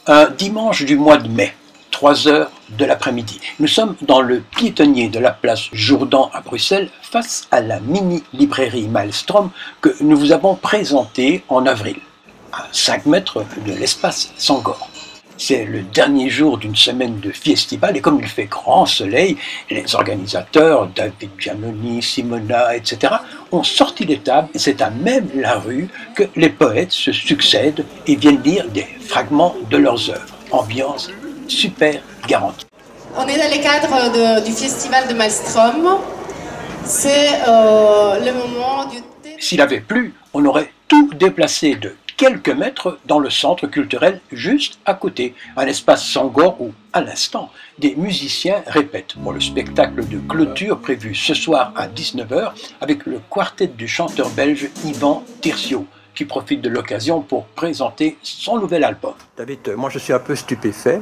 Un dimanche du mois de mai, 3 heures de l'après-midi. Nous sommes dans le piétonnier de la place Jourdan à Bruxelles, face à la mini-librairie Maelstrom que nous vous avons présentée en avril, à 5 mètres de l'espace Sangor. C'est le dernier jour d'une semaine de festival et comme il fait grand soleil, les organisateurs, David Giannoni, Simona, etc., ont sorti les tables et c'est à même la rue que les poètes se succèdent et viennent lire des fragments de leurs œuvres. Ambiance super garantie. On est dans le cadre du festival de Maelstrom. C'est le moment du... S'il avait plu, on aurait tout déplacé de quelques mètres dans le centre culturel juste à côté, un espace Sangor où, à l'instant, des musiciens répètent pour le spectacle de clôture prévu ce soir à 19 h avec le quartet du chanteur belge Yvan Tircio, qui profite de l'occasion pour présenter son nouvel album. David, moi je suis un peu stupéfait.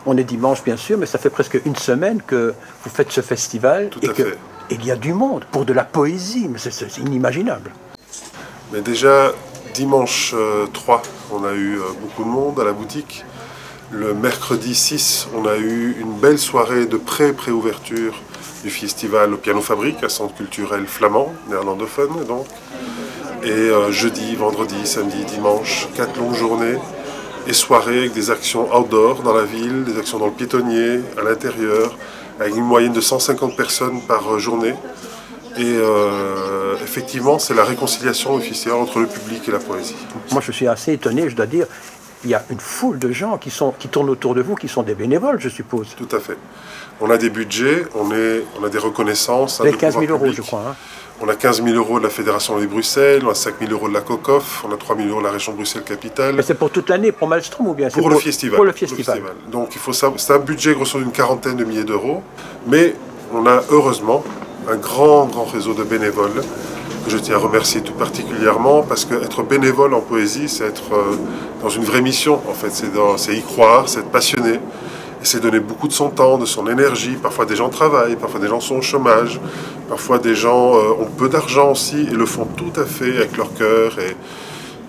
On est dimanche bien sûr, mais ça fait presque une semaine que vous faites ce festival. Tout à fait. Il y a du monde pour de la poésie, mais c'est inimaginable. Mais déjà, dimanche 3, on a eu beaucoup de monde à la boutique. Le mercredi 6, on a eu une belle soirée de pré-ouverture du festival au Piano Fabrique, à Centre culturel flamand, néerlandophone donc. Et jeudi, vendredi, samedi, dimanche, 4 longues journées et soirées avec des actions outdoor dans la ville, des actions dans le piétonnier, à l'intérieur, avec une moyenne de 150 personnes par journée. Et effectivement, c'est la réconciliation du festival entre le public et la poésie. Moi, je suis assez étonné, je dois dire. Il y a une foule de gens qui tournent autour de vous, qui sont des bénévoles, je suppose. Tout à fait. On a des budgets, on a des reconnaissances. Avec 15 000 euros, je crois. Hein. On a 15 000 euros de la Fédération de Bruxelles, on a 5 000 euros de la COCOF, on a 3 000 euros de la région Bruxelles-Capitale. Mais c'est pour toute l'année, pour Maelstrom ou bien pour le festival. Pour le festival. Donc c'est un budget grosso d'une quarantaine de milliers d'euros. Mais on a heureusement un grand réseau de bénévoles que je tiens à remercier tout particulièrement parce qu'être bénévole en poésie, c'est être dans une vraie mission en fait. C'est y croire, c'est être passionné. Et c'est donner beaucoup de son temps, de son énergie. Parfois des gens travaillent, parfois des gens sont au chômage, parfois des gens ont peu d'argent aussi et le font tout à fait avec leur cœur.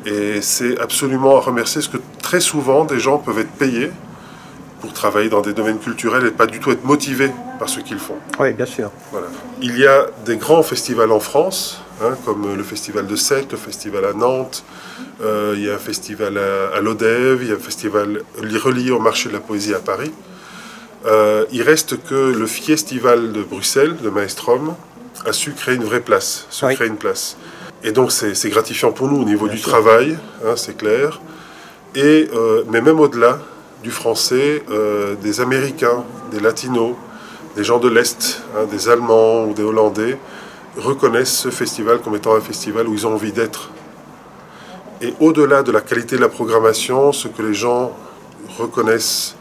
Et c'est absolument à remercier parce que très souvent des gens peuvent être payés pour travailler dans des domaines culturels et pas du tout être motivés par ce qu'ils font. Oui, bien sûr. Voilà. Il y a des grands festivals en France, comme le festival de Sète, le festival à Nantes, il y a un festival à Lodève, il y a un festival relié au marché de la poésie à Paris. Il reste que le festival de Bruxelles, de Maelstrom, a su créer une vraie place, créer une place. Et donc c'est gratifiant pour nous au niveau du travail, c'est clair, mais même au-delà du français, des Américains, des Latinos, des gens de l'Est, des Allemands ou des Hollandais, reconnaissent ce festival comme étant un festival où ils ont envie d'être. Et au-delà de la qualité de la programmation, ce que les gens reconnaissent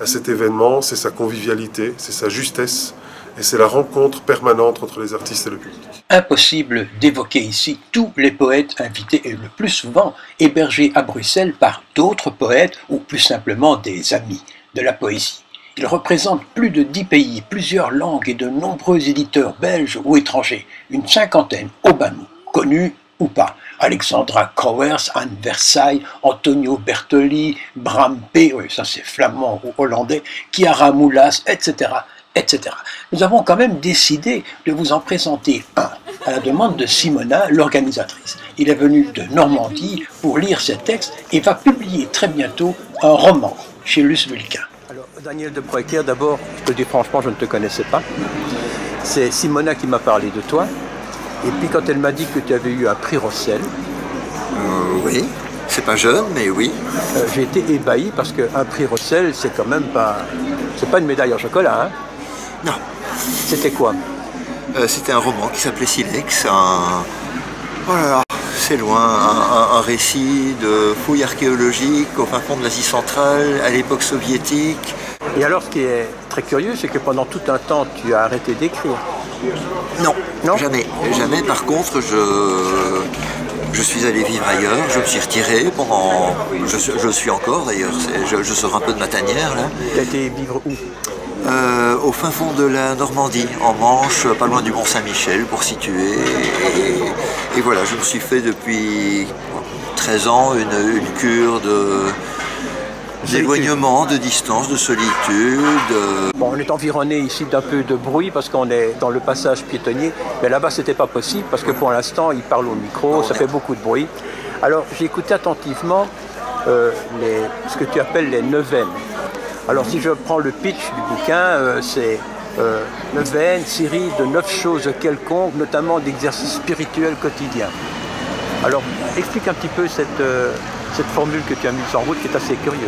à cet événement, c'est sa convivialité, c'est sa justesse, et c'est la rencontre permanente entre les artistes et le public. Impossible d'évoquer ici tous les poètes invités et le plus souvent hébergés à Bruxelles par d'autres poètes ou plus simplement des amis de la poésie. Ils représentent plus de 10 pays, plusieurs langues et de nombreux éditeurs belges ou étrangers, une cinquantaine au bas mot, connus ou pas. Alexandra Crowers, Anne Versailles, Antonio Bertoli, Bram P, oui, ça c'est flamand ou hollandais, Chiara Moulas, etc., etc. Nous avons quand même décidé de vous en présenter un, à la demande de Simona, l'organisatrice. Il est venu de Normandie pour lire ses textes et va publier très bientôt un roman chez Luce Vulcain. Alors, Daniel de Proecker, d'abord, je te dis franchement, je ne te connaissais pas. C'est Simona qui m'a parlé de toi. Et puis quand elle m'a dit que tu avais eu un prix Rossel... Oui, c'est pas jeune, mais oui. J'ai été ébahi parce qu'un prix Rossel, c'est quand même pas... C'est pas une médaille en chocolat, hein? Non. C'était quoi? C'était un roman qui s'appelait Silex, voilà, c'est loin, un récit de fouilles archéologiques au fin fond de l'Asie centrale, à l'époque soviétique. Et alors, ce qui est très curieux, c'est que pendant tout un temps, tu as arrêté d'écrire. Non, non, jamais. Jamais. Par contre, je suis allé vivre ailleurs, je me suis retiré pendant... Je suis encore d'ailleurs, je sors un peu de ma tanière là. Tu as été vivre où? Au fin fond de la Normandie, en Manche, pas loin du Mont-Saint-Michel pour situer. Et voilà, je me suis fait depuis 13 ans une cure d'éloignement, de distance, de solitude. Bon, on est environné ici d'un peu de bruit parce qu'on est dans le passage piétonnier, mais là-bas c'était pas possible parce que pour l'instant il parle au micro, ça fait beaucoup de bruit. Alors j'ai écouté attentivement ce que tu appelles les neuvaines. Alors si je prends le pitch du bouquin, c'est neuvaine, série de 9 choses quelconques, notamment d'exercices spirituels quotidiens. Alors explique un petit peu cette formule que tu as mise en route qui est assez curieuse.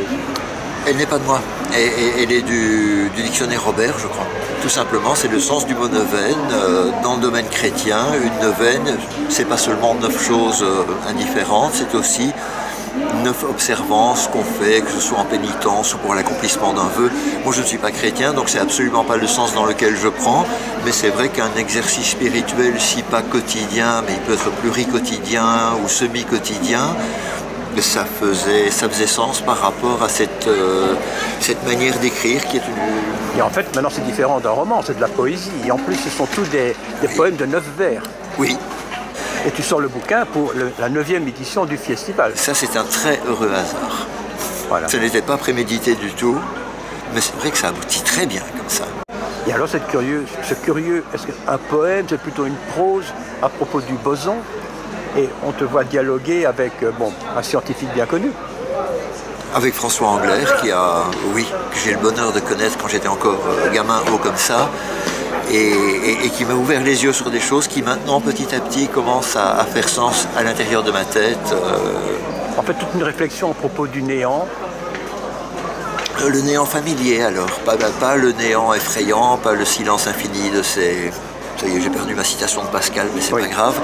Elle n'est pas de moi, elle est du dictionnaire Robert, je crois. Tout simplement, c'est le sens du mot neuvaine. Dans le domaine chrétien, une neuvaine, c'est pas seulement 9 choses indifférentes, c'est aussi 9 observances qu'on fait, que ce soit en pénitence ou pour l'accomplissement d'un vœu. Moi, je ne suis pas chrétien, donc c'est absolument pas le sens dans lequel je prends, mais c'est vrai qu'un exercice spirituel, si pas quotidien, mais il peut être pluriquotidien ou semi-quotidien, ça faisait sens par rapport à cette manière d'écrire qui est une... Et en fait, maintenant, c'est différent d'un roman, c'est de la poésie. Et en plus, ce sont tous des poèmes de 9 vers. Oui. Et tu sors le bouquin pour la 9e édition du festival. Ça, c'est un très heureux hasard. Voilà. Ça n'était pas prémédité du tout, mais c'est vrai que ça aboutit très bien comme ça. Et alors, c'est curieux, est-ce qu'un poème, c'est plutôt une prose à propos du boson? Et on te voit dialoguer avec un scientifique bien connu. Avec François Englert, que j'ai le bonheur de connaître quand j'étais encore gamin haut comme ça, et qui m'a ouvert les yeux sur des choses qui maintenant, petit à petit, commencent à faire sens à l'intérieur de ma tête. En fait, toute une réflexion à propos du néant. Le néant familier, alors. Pas le néant effrayant, pas le silence infini de ces... Ça y est, j'ai perdu ma citation de Pascal, mais c'est pas grave.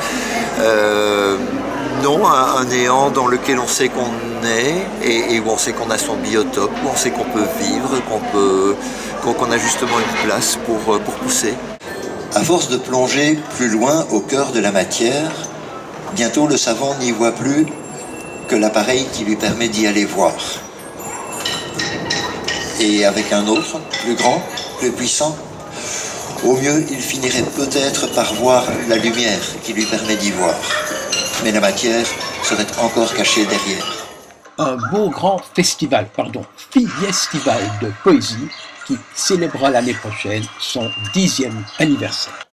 Non, un néant dans lequel on sait qu'on est et où on sait qu'on a son biotope, où on sait qu'on peut vivre, qu'on a justement une place pour pousser. À force de plonger plus loin au cœur de la matière, bientôt le savant n'y voit plus que l'appareil qui lui permet d'y aller voir. Et avec un autre, plus grand, plus puissant, au mieux, il finirait peut-être par voir la lumière qui lui permet d'y voir. Mais la matière serait encore cachée derrière. Un beau grand festival de poésie qui célébrera l'année prochaine son 10e anniversaire.